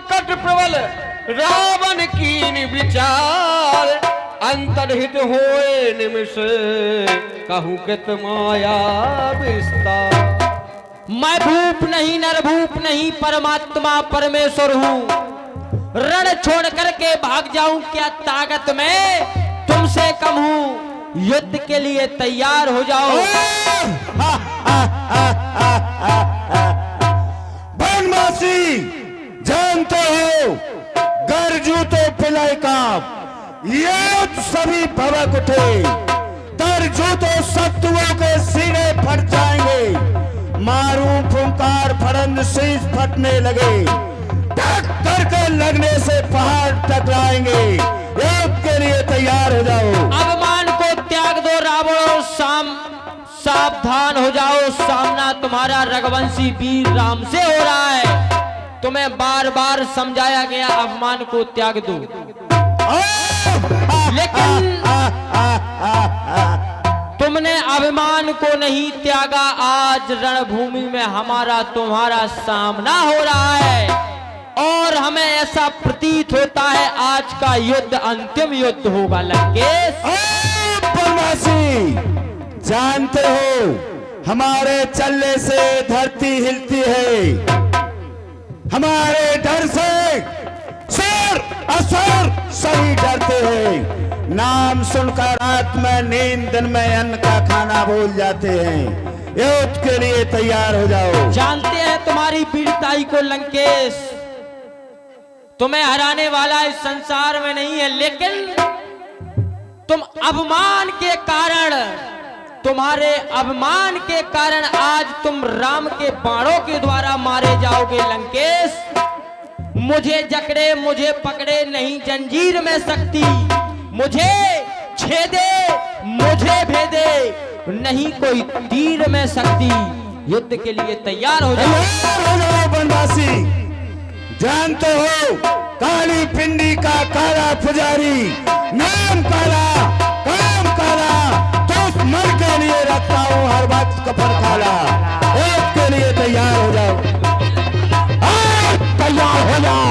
Cut प्रबल रावण कीन विचार, अंतर्हित होए निमिष कहूँ कित माया विस्तार। मैं भूप नहीं नरभूप नहीं परमात्मा परमेश्वर हूँ, रण छोड़ करके भाग जाऊं क्या ताकत में तुमसे कम हूँ, युद्ध के लिए तैयार हो जाओ। बनवासी जानते हो गरजू तो पिलाई कांप, ये सभी भवक उठे, दर्जू तो शत्रुओं के सीने फट जाएंगे, मारूं फुंकार फड़न शीश फटने लगे, टक्कर के लगने से पहाड़ टकराएंगे, युद्ध के लिए तैयार हो जाओ। अभिमान को त्याग दो रावण, सावधान हो जाओ, सामना तुम्हारा रघुवंशी वीर राम से हो रहा है। तुम्हें बार बार समझाया गया अभिमान को त्याग दो, लेकिन तुमने अभिमान को नहीं त्यागा। आज रणभूमि में हमारा तुम्हारा सामना हो रहा है और हमें ऐसा प्रतीत होता है आज का युद्ध अंतिम युद्ध होगा। लंकेश जानते हो हमारे चलने से धरती हिलती है, हमारे डर से सुर असुर सभी डरते हैं, नाम सुनकर रात में नींद दिन में अन्न का खाना भूल जाते हैं। युद्ध के लिए तैयार हो जाओ। जानते हैं तुम्हारी वीरताई को लंकेश, तुम्हें हराने वाला इस संसार में नहीं है, लेकिन तुम अभिमान के कारण, तुम्हारे अभिमान के कारण आज तुम राम के बाणों के द्वारा मारे जाओगे। लंकेश मुझे जकड़े मुझे पकड़े नहीं जंजीर में शक्ति, मुझे छेदे मुझे भेदे नहीं कोई तीर में शक्ति। युद्ध के लिए तैयार हो जाओ। बनवासी जानते हो काली पिंडी का काला पुजारी, नाम काला काम काला, तो मर के लिए रखता हूँ हर वक्त कफन काला। एक के लिए तैयार हो जाओ, तैयार हो जाओ,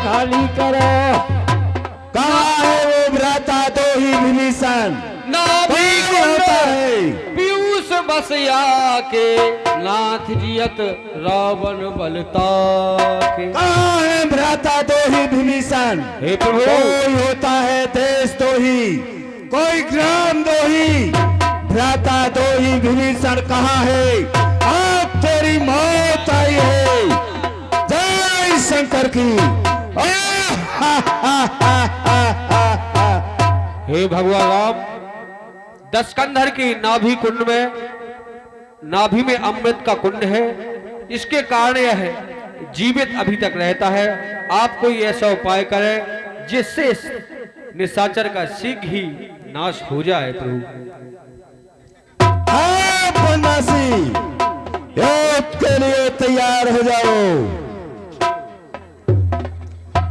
खाली करो। कहाँ है वो भ्राता दो ही विभीषण? होता है पीयूष बसिया के नाथ जियत रावण बलता के। कहाँ है भ्राता दो ही विभीषण? हे प्रभु, कोई होता है देश दो ही, कोई ग्राम दो ही, भ्राता दो ही विभीषण कहाँ है? अब तेरी मौत आई है। जय शंकर की। हे भगवान राम, दशकंधर की नाभि कुंड में, नाभि में अमृत का कुंड है, इसके कारण यह जीवित अभी तक रहता है। आप कोई ऐसा उपाय करें जिससे निशाचर का शीघ्र ही नाश हो जाए प्रभु। हाँ बनवासी, युद्ध के लिए तैयार हो जाओ।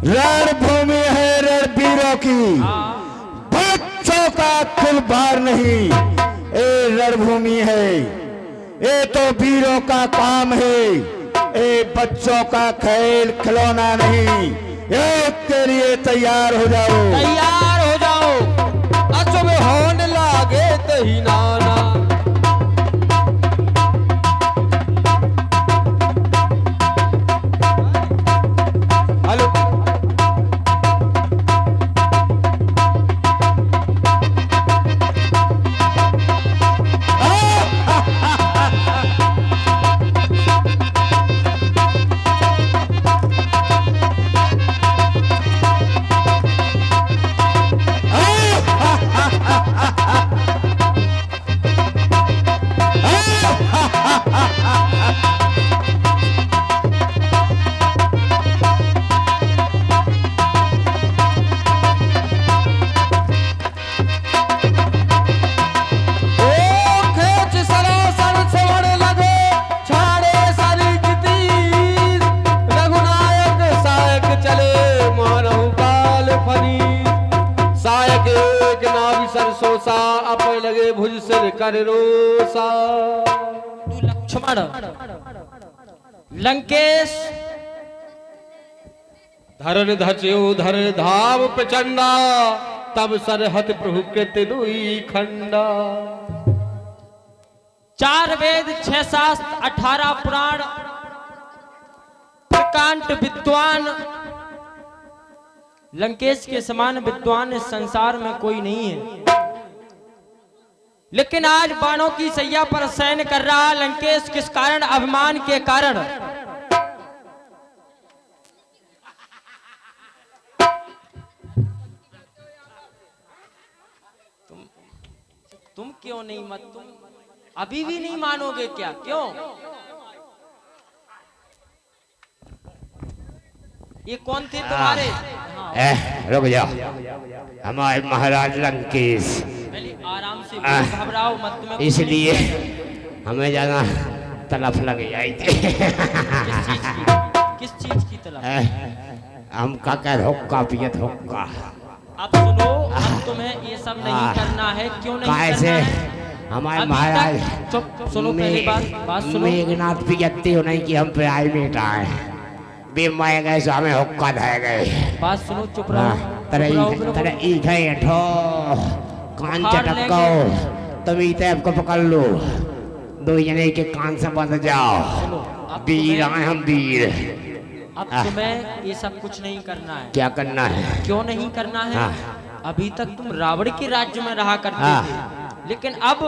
रणभूमि है रणवीरों की, बच्चों का खुलबार नहीं। ये रणभूमि है, ये तो वीरों का काम है, ये बच्चों का खेल खिलौना नहीं। युद्ध के लिए तैयार हो जाओ। तैयार हो जाओ। अचुब होने लागे तही नाना, हेलो लगे भुज सिर कर रोसा। तू लक्ष्मण लंकेश धरन धच्यो धर धाम प्रचंडा, तब सरहत प्रभु कृत दुई खंडा। 4 वेद 6 शास्त्र 18 पुराण प्रकांड विद्वान, लंकेश के समान विद्वान इस संसार में कोई नहीं है। लेकिन आज बाणों की सैया पर शयन कर रहा लंकेश किस कारण? अभिमान के कारण। तुम क्यों नहीं मत, तुम अभी भी नहीं मानोगे क्या? क्यों? ये कौन थे तुम्हारे? हाँ। रुक जाओ, हमारे महाराज लंकेश। पहले आराम से घबराओ मत, तुम्हें इसलिए हमें ज्यादा तलफ लग जाई थी। किस चीज की तलफ? हम का कह हुक्का पियत हुक्का। अब सुनो, अब तुम्हें ये सब नहीं करना है। क्यों नहीं करना है? हमारे महाराज चुप सुनो, पहली बात सुनो। मेघनाथ पियते हो नहीं कि हम प्राइवेट आए, बीमाए गए सो हमें हुक्का दे गए। बात सुनो, चुप रहो। तरह ई गए ठो कान चटको, तुम ई तैब को पकड़ लो, 2 जने के कान से बंध जाओ। वीर आए हम वीर। अब तुम्हें ये सब कुछ नहीं करना है। क्या करना है? क्यों नहीं करना है? अभी तक तुम रावण के राज्य में रहा करते थे, लेकिन अब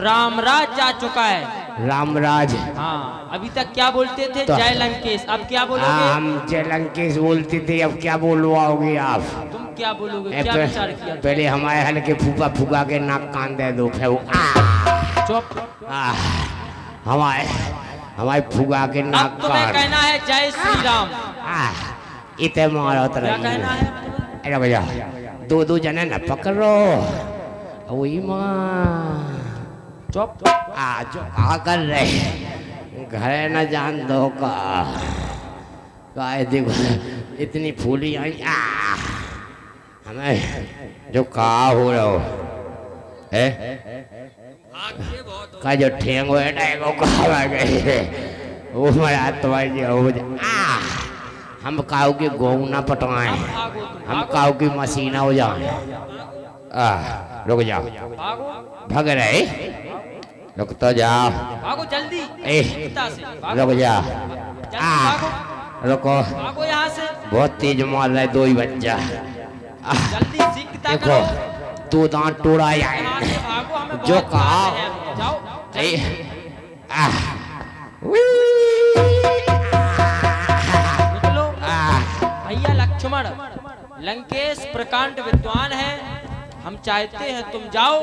रामराज जा चुका है। रामराज? हाँ। अभी तक क्या बोलते थे? जय लंकेश। अब क्या बोलोगे? हम जय लंकेश बोलते थे, अब क्या बोलवाओगे आप? तुम क्या बोलोगे? क्या विचार किया? पहले हमारे हल्के फूफा फूका के नाक कान दे दो। चुप। हमारे फूका के नाक कान। तुम्हें कहना है जय श्री राम। इतने मारो तरह। क्या कहना है? अरे भैया 2 जने न पकड़ो। वही माँ चुप। जो क्या कर रहे? घर न जान दो का देखो इतनी फूली आई। हमें जो कहा हो रहा हो है का जो ठेंगो है डेगो कहा गए वो मरा तुम्हारी हो जा। हम काऊ की गोऊ ना पटवाए, हम काऊ की मसीना हो जाए। रुक जाओ, भाग रहे, रुक तो जाओ, भागो जल्दी। रुक जाओ, रुको, भागो यहाँ से। बहुत तेज मार रहे 2 ही बच्चा। जल्दी सीखता देखो 2 दांत टूटा जाए जो कहा। निकलो भैया लक्ष्मण। लंकेश प्रकांड विद्वान है, हम चाहते हैं तुम जाओ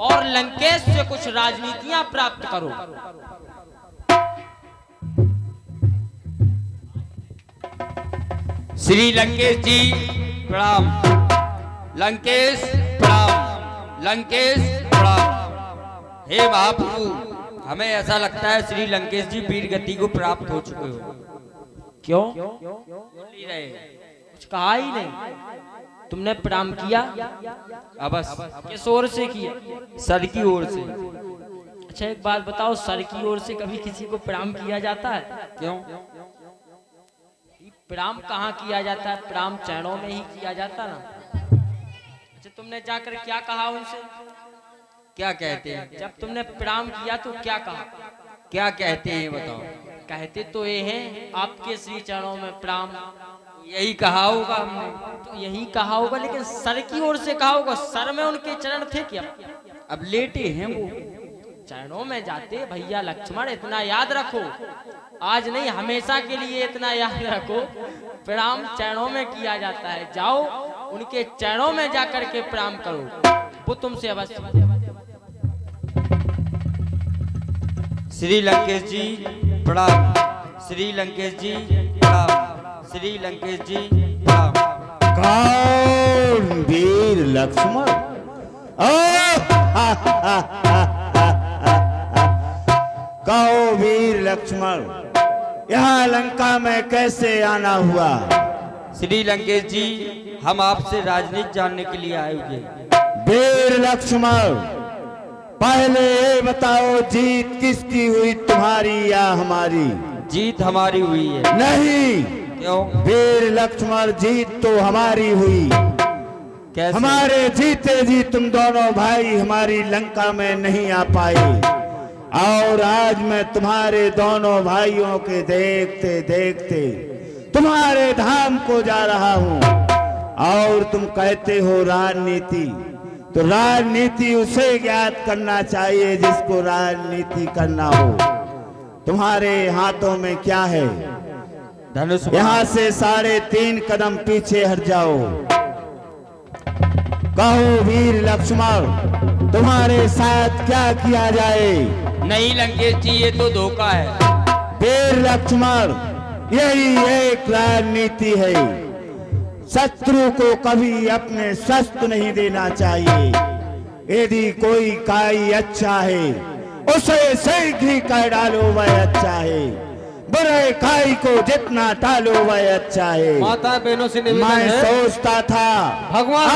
और लंकेश से कुछ राजनीतियां प्राप्त करो। श्री लंकेश जी प्रणाम। लंकेश प्रणाम, लंकेश प्रणाम। हे महाप्रभु, हमें ऐसा लगता है श्री लंकेश जी वीर गति को प्राप्त हो चुके हो। क्यों? नहीं रहे, कुछ कहा ही नहीं। तुमने प्रणाम किया? बस किस ओर से किया? सर की ओर से। अच्छा एक बात बताओ, सर की ओर से कभी किसी को प्रणाम किया जाता है? क्यों? प्रणाम कहाँ किया जाता है? प्रणाम चरणों में ही किया जाता ना। अच्छा तुमने जाकर क्या कहा उनसे? क्या कहते हैं? जब तुमने प्रणाम किया तो क्या कहा? क्या कहते हैं बताओ? कहते तो ये हैं आपके श्री चरणों में प्रणाम। यही कहा होगा हमने। तो यही कहा होगा, लेकिन सर की ओर से कहा होगा। सर में उनके चरण थे क्या? अब लेटे हैं वो। चरणों में जाते भैया लक्ष्मण, इतना याद रखो, आज नहीं हमेशा के लिए इतना याद रखो, प्रणाम चरणों में किया जाता है। जाओ उनके चरणों में जाकर के प्रणाम करो, वो तुमसे अवश्य। श्री लंकेश जी प्रणाम, श्री लंकेश जी प्रणाम, श्री लंकेश जी प्रणाम। कौन? वीर लक्ष्मण? कहो वीर लक्ष्मण, यहाँ लंका में कैसे आना हुआ? श्री लंकेश जी, हम आपसे राजनीति जानने के लिए आए हुए। वीर लक्ष्मण, पहले ये बताओ, जीत किसकी हुई, तुम्हारी या हमारी? जीत हमारी हुई है। नहीं क्यों? वीर लक्ष्मण, जीत तो हमारी हुई। कैसे? हमारे जीते जी तुम दोनों भाई हमारी लंका में नहीं आ पाए, और आज मैं तुम्हारे दोनों भाइयों के देखते देखते तुम्हारे धाम को जा रहा हूं। और तुम कहते हो राजनीति, तो राजनीति उसे ज्ञात करना चाहिए जिसको राजनीति करना हो। तुम्हारे हाथों में क्या है? धनुष। यहाँ से 3.5 कदम पीछे हट जाओ। कहो वीर लक्ष्मण, तुम्हारे साथ क्या किया जाए? नहीं लंकेश जी, ये तो धोखा है। वीर लक्ष्मण, यही एक राजनीति है। शत्रु को कभी अपने शस्त्र नहीं देना चाहिए। यदि कोई काई अच्छा है, उसे शीघ्र ही कह डालो वह अच्छा है। बुरे काई को जितना टालो वह अच्छा है। माता बहनों से निवेदन मैं है, सोचता था भगवान